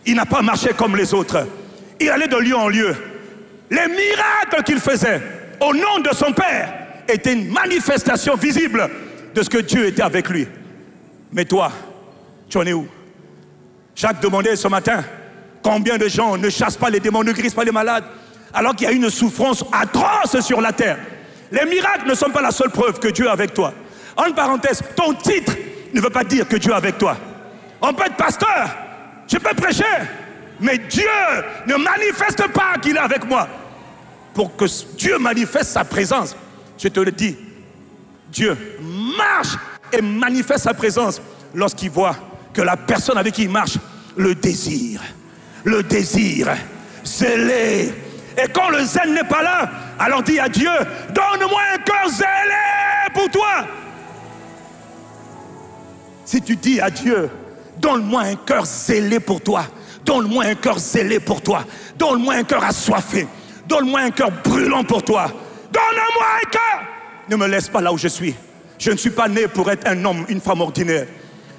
Il n'a pas marché comme les autres. Il allait de lieu en lieu. Les miracles qu'il faisait au nom de son Père étaient une manifestation visible de ce que Dieu était avec lui. Mais toi, tu en es où? Jacques demandait ce matin, combien de gens ne chassent pas les démons, ne guérissent pas les malades, alors qu'il y a une souffrance atroce sur la terre. Les miracles ne sont pas la seule preuve que Dieu est avec toi. En parenthèse, ton titre ne veut pas dire que Dieu est avec toi. On peut être pasteur, je peux prêcher, mais Dieu ne manifeste pas qu'il est avec moi. Pour que Dieu manifeste sa présence, je te le dis, Dieu marche et manifeste sa présence lorsqu'il voit que la personne avec qui il marche le désir, zélé. Et quand le zèle n'est pas là, alors dis à Dieu, donne-moi un cœur zélé pour toi. Si tu dis à Dieu, donne-moi un cœur zélé pour toi, donne-moi un cœur zélé pour toi, donne-moi un cœur assoiffé, donne-moi un cœur brûlant pour toi, donne-moi un cœur. Ne me laisse pas là où je suis. Je ne suis pas né pour être un homme, une femme ordinaire.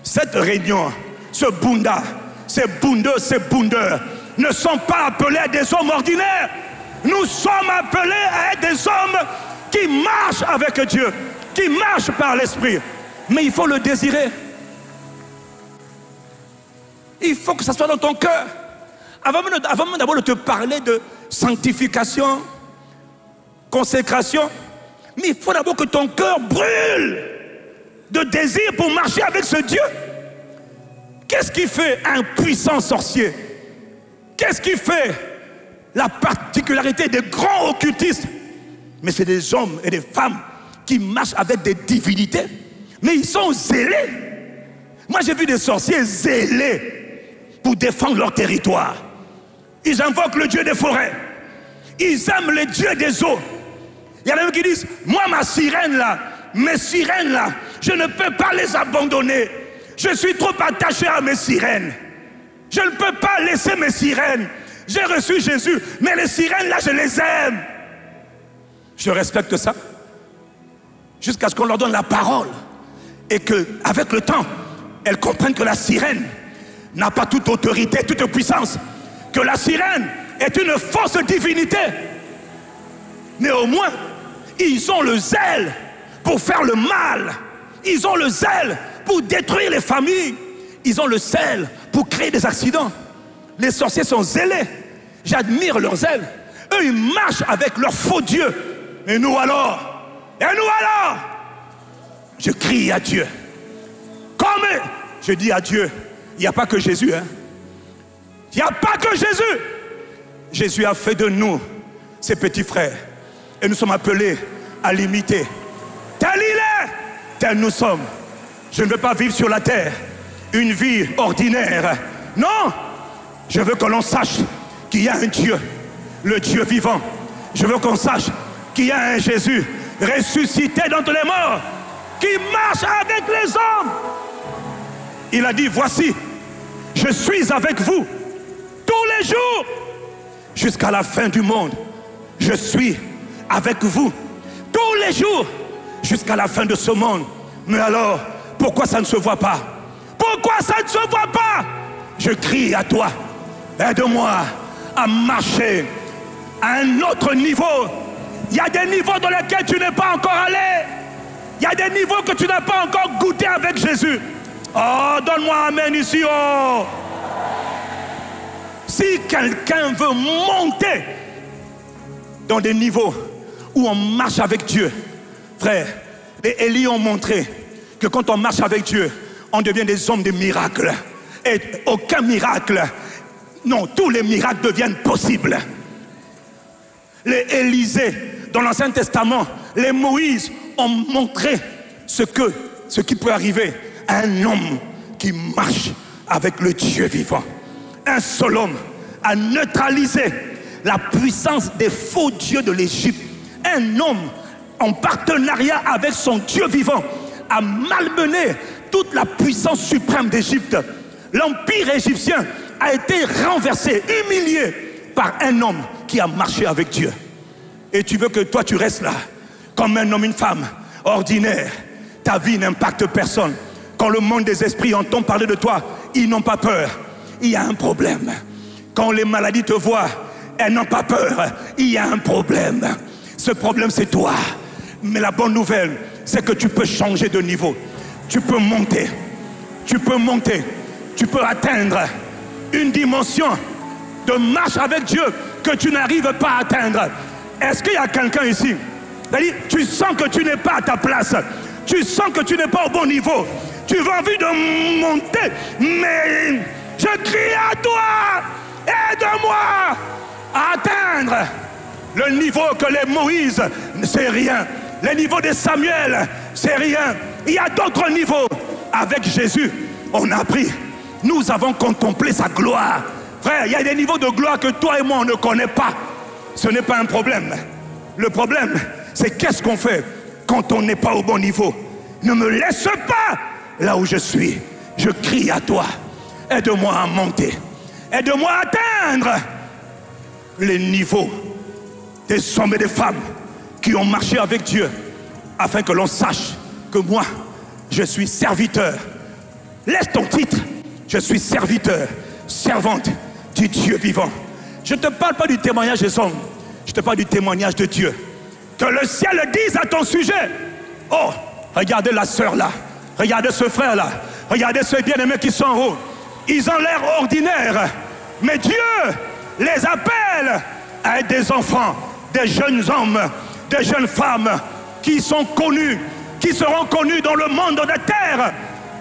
Cette réunion, ce bunda, ces bundeux, ces bundeurs ne sont pas appelés à des hommes ordinaires. Nous sommes appelés à être des hommes qui marchent avec Dieu, qui marchent par l'Esprit. Mais il faut le désirer. Il faut que ça soit dans ton cœur. Avant même d'abord de te parler de sanctification, consécration, mais il faut d'abord que ton cœur brûle de désir pour marcher avec ce Dieu. Qu'est-ce qui fait un puissant sorcier? Qu'est-ce qui fait la particularité des grands occultistes? mais c'est des hommes et des femmes qui marchent avec des divinités, mais ils sont zélés. Moi j'ai vu des sorciers zélés pour défendre leur territoire. Ils invoquent le Dieu des forêts, ils aiment le Dieu des eaux. Il y en a qui disent, moi ma sirène là, mes sirènes là, je ne peux pas les abandonner. Je suis trop attaché à mes sirènes. Je ne peux pas laisser mes sirènes. J'ai reçu Jésus, mais les sirènes là, je les aime. Je respecte ça. Jusqu'à ce qu'on leur donne la parole. Et qu'avec le temps, elles comprennent que la sirène n'a pas toute autorité, toute puissance. Que la sirène est une fausse divinité. Mais au moins, ils ont le zèle pour faire le mal. Ils ont le zèle pour détruire les familles. Ils ont le zèle pour créer des accidents. Les sorciers sont zélés. J'admire leur zèle. Eux, ils marchent avec leur faux Dieu. Et nous alors? Et nous alors? Je crie à Dieu. Comme je dis à Dieu, il n'y a pas que Jésus. Hein? Il n'y a pas que Jésus. Jésus a fait de nous ses petits frères. Et nous sommes appelés à l'imiter. Tel il est, tel nous sommes. Je ne veux pas vivre sur la terre une vie ordinaire. Non, je veux que l'on sache qu'il y a un Dieu, le Dieu vivant. Je veux qu'on sache qu'il y a un Jésus ressuscité d'entre les morts, qui marche avec les hommes. Il a dit, voici, je suis avec vous tous les jours jusqu'à la fin du monde. Je suis avec vous tous les jours jusqu'à la fin de ce monde. Mais alors, pourquoi ça ne se voit pas? Pourquoi ça ne se voit pas? Je crie à toi, aide-moi à marcher à un autre niveau. Il y a des niveaux dans lesquels tu n'es pas encore allé. Il y a des niveaux que tu n'as pas encore goûté avec Jésus. Oh, donne-moi un amen ici. Oh. Si quelqu'un veut monter dans des niveaux où on marche avec Dieu, frère, les Élie ont montré que quand on marche avec Dieu, on devient des hommes de miracles. Et aucun miracle, non, tous les miracles deviennent possibles. Les Élisée, dans l'Ancien Testament, les Moïse ont montré ce qui peut arriver à un homme qui marche avec le Dieu vivant. Un seul homme a neutralisé la puissance des faux dieux de l'Égypte. Un homme en partenariat avec son Dieu vivant a malmené toute la puissance suprême d'Égypte. L'empire égyptien a été renversé, humilié par un homme qui a marché avec Dieu. Et tu veux que toi tu restes là, comme un homme, une femme, ordinaire. Ta vie n'impacte personne. Quand le monde des esprits entend parler de toi, ils n'ont pas peur. Il y a un problème. Quand les maladies te voient, elles n'ont pas peur. Il y a un problème. Ce problème, c'est toi. Mais la bonne nouvelle, c'est que tu peux changer de niveau. Tu peux monter. Tu peux monter. Tu peux atteindre une dimension de marche avec Dieu que tu n'arrives pas à atteindre. Est-ce qu'il y a quelqu'un ici? C'est-à-dire, tu sens que tu n'es pas à ta place. Tu sens que tu n'es pas au bon niveau. Tu as envie de monter, mais je crie à toi, aide-moi à atteindre le niveau que les Moïse, c'est rien. Le niveau de Samuel, c'est rien. Il y a d'autres niveaux. Avec Jésus, on a appris. Nous avons contemplé sa gloire. Frère, il y a des niveaux de gloire que toi et moi, on ne connaît pas. Ce n'est pas un problème. Le problème, c'est qu'est-ce qu'on fait quand on n'est pas au bon niveau. Ne me laisse pas là où je suis. Je crie à toi. Aide-moi à monter. Aide-moi à atteindre les niveaux des hommes et des femmes qui ont marché avec Dieu, afin que l'on sache que moi, je suis serviteur. Laisse ton titre. Je suis serviteur, servante du Dieu vivant. Je ne te parle pas du témoignage des hommes. Je te parle du témoignage de Dieu. Que le ciel dise à ton sujet. Oh, regardez la sœur là. Regardez ce frère là. Regardez ceux bien-aimés qui sont en haut. Ils ont l'air ordinaires. Mais Dieu les appelle à être des enfants, des jeunes hommes, des jeunes femmes qui sont connus, qui seront connus dans le monde de la terre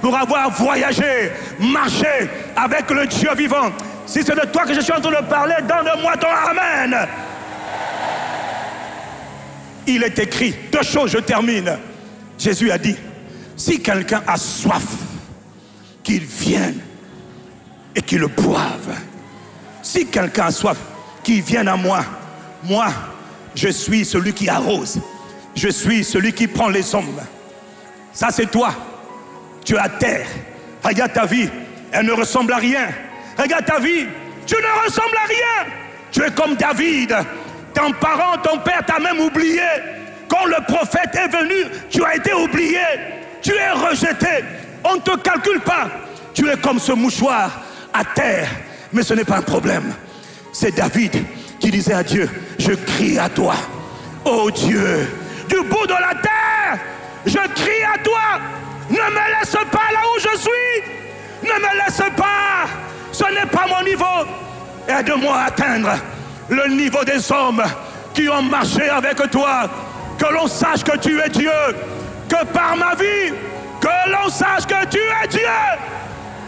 pour avoir voyagé, marché avec le Dieu vivant. Si c'est de toi que je suis en train de parler, donne-moi ton amen. il est écrit, 2 choses, je termine. Jésus a dit, si quelqu'un a soif, qu'il vienne et qu'il le boive. Si quelqu'un a soif, qu'il vienne à moi. Moi, je suis celui qui arrose. Je suis celui qui prend les hommes. Ça, c'est toi. Tu es à terre. Regarde ta vie. Elle ne ressemble à rien. Regarde ta vie. Tu ne ressembles à rien. Tu es comme David. Ton parent, ton père t'a même oublié. Quand le prophète est venu, tu as été oublié. Tu es rejeté. On ne te calcule pas. Tu es comme ce mouchoir à terre. Mais ce n'est pas un problème. C'est David qui disait à Dieu, je crie à toi. Oh Dieu, du bout de la terre, je crie à toi. Ne me laisse pas là où je suis. Ne me laisse pas. Ce n'est pas mon niveau. Aide-moi à atteindre le niveau des hommes qui ont marché avec toi. Que l'on sache que tu es Dieu. Que par ma vie, que l'on sache que tu es Dieu.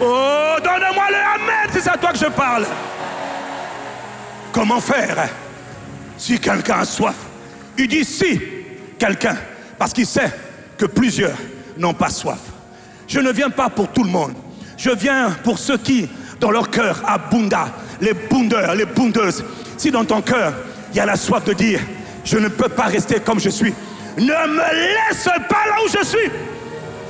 Oh, donne-moi le amen si c'est à toi que je parle. Comment faire si quelqu'un a soif? Il dit si quelqu'un, parce qu'il sait que plusieurs n'ont pas soif. Je ne viens pas pour tout le monde. Je viens pour ceux qui, dans leur cœur, abondent, les bondeurs, les bondeuses. Si dans ton cœur, il y a la soif de dire, je ne peux pas rester comme je suis. Ne me laisse pas là où je suis.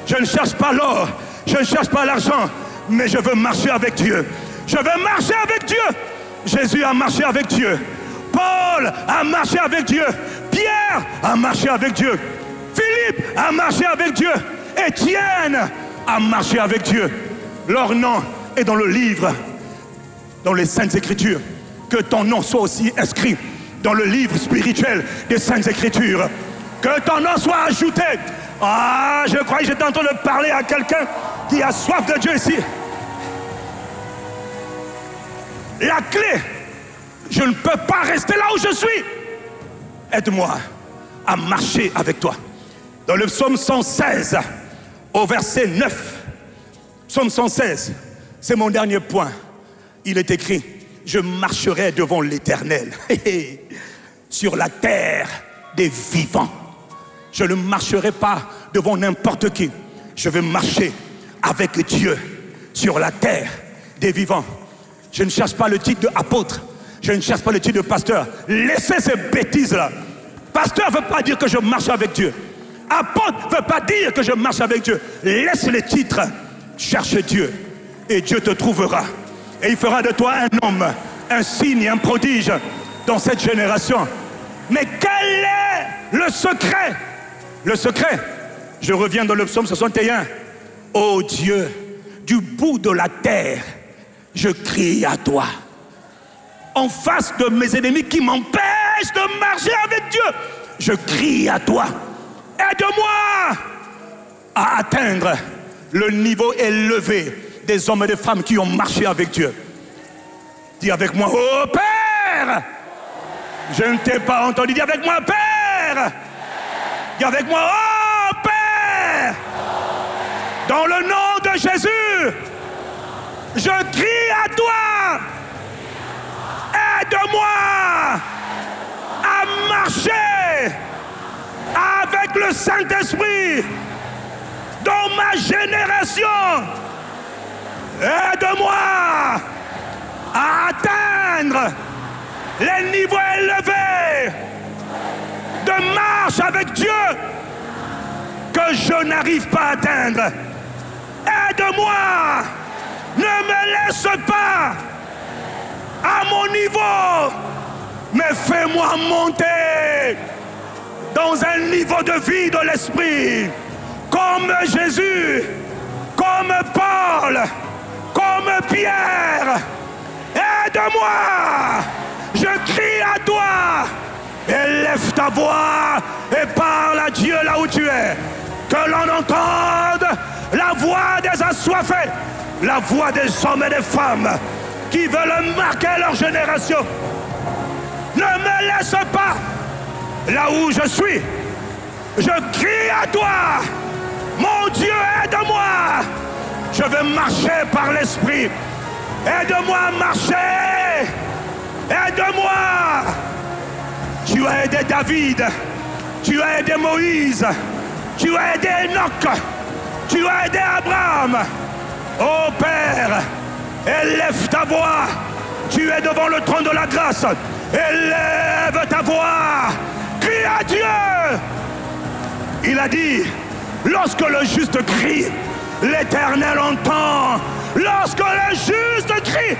Je ne cherche pas l'or, je ne cherche pas l'argent, mais je veux marcher avec Dieu. Je veux marcher avec Dieu. Jésus a marché avec Dieu. Paul a marché avec Dieu. Pierre a marché avec Dieu. Philippe a marché avec Dieu. Étienne a marché avec Dieu. Leur nom est dans le livre, dans les Saintes Écritures. Que ton nom soit aussi inscrit dans le livre spirituel des Saintes Écritures. Que ton nom soit ajouté. Ah, je croyais que j'étais en train de parler à quelqu'un qui a soif de Dieu ici. La clé, je ne peux pas rester là où je suis. Aide-moi à marcher avec toi. Dans le psaume 116, au verset 9, psaume 116, c'est mon dernier point. Il est écrit, je marcherai devant l'Éternel sur la terre des vivants. Je ne marcherai pas devant n'importe qui. Je vais marcher avec Dieu sur la terre des vivants. Je ne cherche pas le titre d'apôtre. Je ne cherche pas le titre de pasteur. Laissez ces bêtises-là. Pasteur ne veut pas dire que je marche avec Dieu. Apôtre ne veut pas dire que je marche avec Dieu. Laisse les titres. Cherche Dieu. Et Dieu te trouvera. Et il fera de toi un homme, un signe, un prodige dans cette génération. Mais quel est le secret? Le secret, je reviens dans le psaume 61. Ô Dieu, du bout de la terre, je crie à toi. En face de mes ennemis qui m'empêchent de marcher avec Dieu, je crie à toi. Aide-moi à atteindre le niveau élevé des hommes et des femmes qui ont marché avec Dieu. Dis avec moi, oh Père. Je ne t'ai pas entendu. Dis avec moi, Père. Dis avec moi, oh Père. Dans le nom de Jésus, je crie à toi. Aide-moi à marcher avec le Saint-Esprit dans ma génération. Aide-moi à atteindre les niveaux élevés de marche avec Dieu que je n'arrive pas à atteindre. Aide-moi. Ne me laisse pas à mon niveau, mais fais-moi monter dans un niveau de vie de l'esprit, comme Jésus, comme Paul, comme Pierre. Aide-moi, je crie à toi, élève ta voix et parle à Dieu là où tu es. Que l'on entende la voix des assoiffés, la voix des hommes et des femmes qui veulent marquer leur génération. Ne me laisse pas là où je suis. Je crie à toi. Mon Dieu, aide-moi. Je veux marcher par l'esprit. Aide-moi à marcher. Aide-moi. Tu as aidé David Tu as aidé Moïse. Tu as aidé Enoch. Tu as aidé Abraham. Oh Père, élève ta voix. Tu es devant le trône de la grâce. Élève ta voix. Crie à Dieu. Il a dit, lorsque le juste crie, l'Éternel entend. Lorsque le juste crie,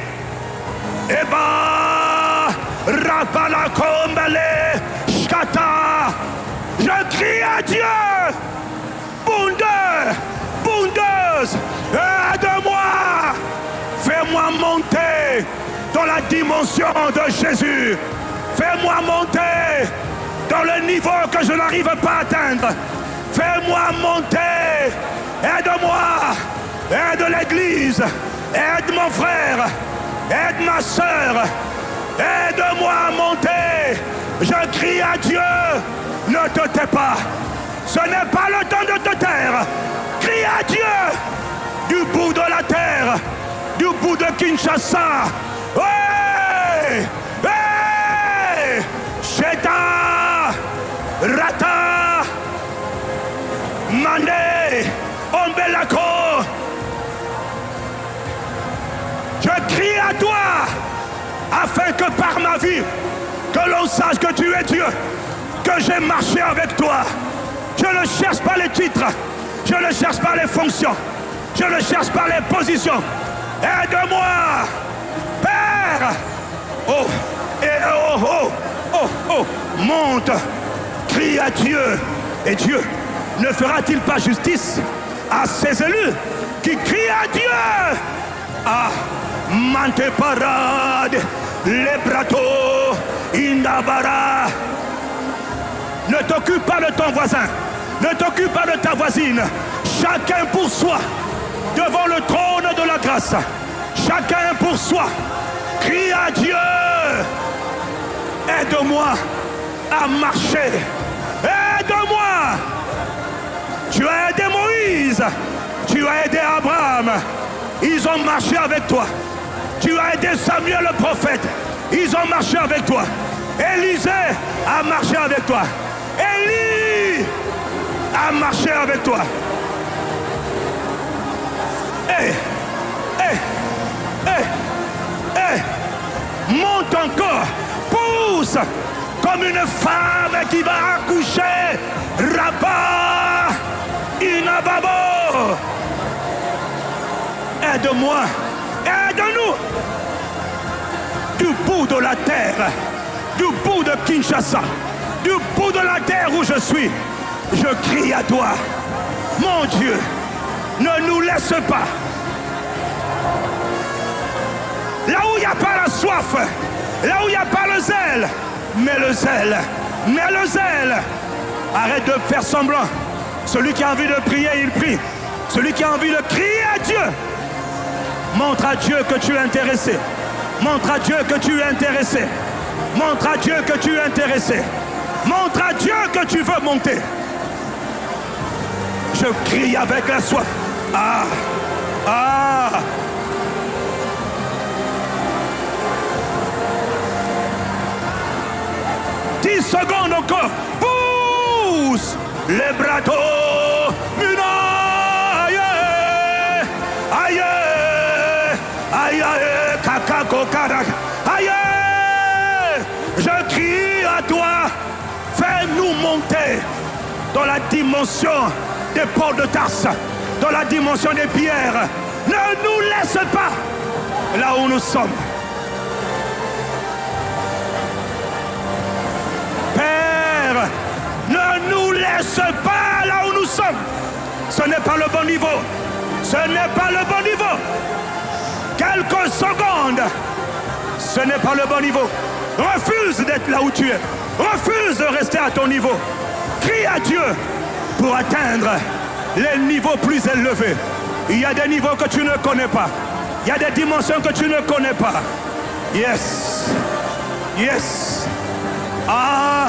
eh ben, Rapala Kombale, Shkata, je crie à Dieu. Bondeuse, aide-moi. Fais-moi monter dans la dimension de Jésus. Fais-moi monter dans le niveau que je n'arrive pas à atteindre. Fais-moi monter. Aide-moi. Aide l'église. Aide mon frère. Aide ma soeur. Aide-moi à monter. Je crie à Dieu. Ne te tais pas. Ce n'est pas le temps de te taire. Crie à Dieu. Du bout de la terre. Du bout de Kinshasa. Ouais. Hey. Sheta. Rata. Mande. Ombelako. Je crie à toi afin que par ma vie, que l'on sache que tu es Dieu, que j'ai marché avec toi. Je ne cherche pas les titres, je ne cherche pas les fonctions, je ne cherche pas les positions. Aide-moi, Père. Oh, et oh, oh, oh, oh, monte, crie à Dieu. Et Dieu ne fera-t-il pas justice à ses élus qui crient à Dieu? Ah, mante parade, les bratos, indabara. Ne t'occupe pas de ton voisin, ne t'occupe pas de ta voisine. Chacun pour soi, devant le trône de la grâce. Chacun pour soi. Crie à Dieu. Aide-moi à marcher. Aide-moi. Tu as aidé Moïse. Tu as aidé Abraham. Ils ont marché avec toi. Tu as aidé Samuel le prophète. Ils ont marché avec toi. Élisée a marché avec toi. Élie a marché avec toi. Monte encore. Pousse comme une femme qui va accoucher. Rabat. Inababo. Aide-moi. Aide-nous. Du bout de la terre, du bout de Kinshasa, du bout de la terre où je suis, je crie à toi. Mon Dieu, ne nous laisse pas. Là où il n'y a pas la soif, là où il n'y a pas le zèle, mets le zèle, mets le zèle. Arrête de faire semblant. Celui qui a envie de prier, il prie. Celui qui a envie de crier à Dieu, montre à Dieu que tu es intéressé. Montre à Dieu que tu es intéressé. Montre à Dieu que tu es intéressé. Montre à Dieu que tu veux monter. Je crie avec la soif. Ah, ah. Dix secondes encore. Pousse les bratos. Aïe, aïe, aïe, aïe, kakako, karak. Aïe, je crie à toi. Fais-nous monter dans la dimension des ports de Tarse, dans la dimension des pierres. Ne nous laisse pas là où nous sommes. Père, ne nous laisse pas là où nous sommes. Ce n'est pas le bon niveau. Ce n'est pas le bon niveau. Quelques secondes. Ce n'est pas le bon niveau. Refuse d'être là où tu es. Refuse de rester à ton niveau. Crie à Dieu pour atteindre les niveaux plus élevés. Il y a des niveaux que tu ne connais pas. Il y a des dimensions que tu ne connais pas. Yes. Yes. Ah.